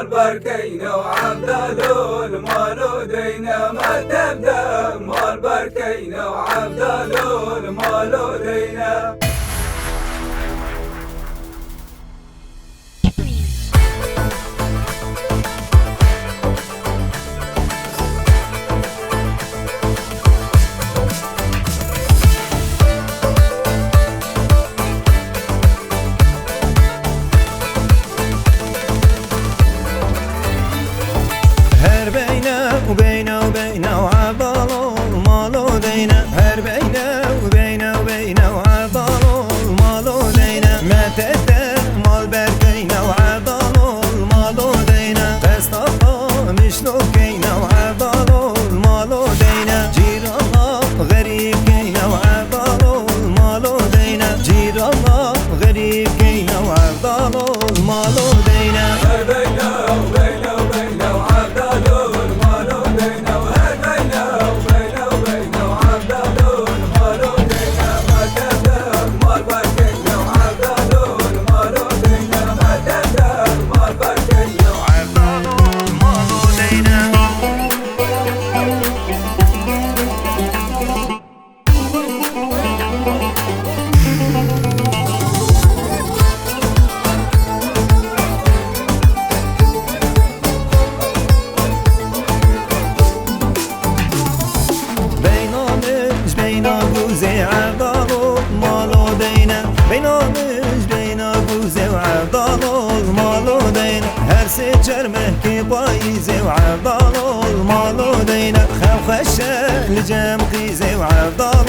بركينا وعبدالو المالو دينا ما تبدا مال بركينا وعبدالو المالو دينا. وبينه وبينه وعبالو المالو دينا، هر بينه وبينه وبينه وعبالو المالو دينا، ما تقدر مال بركينا وعبالو المالو دينا، فاستقى مشنو كينا وعبالو المالو دينا، جير الله غريب كينا وعبالو المالو دينا، جير الله غريب كينا وعبالو المالو دينا. هر بينه وبينه وبينه وعبالو المالو دينا، وهر بينه وبينه وبينه وعبالو المالو دينا، ما تبدا مال بركينا وعبالو المالو دينا، ما تبدا مال بركينا وعبالو المالو دينا. بينا عبدالو المالو دينا، بينا بوزي وعبدالو المالو دينا، هر سجر مهكي بايزي وعبدالو المالو دينا، خوخشة لجم قيزي وعبدالو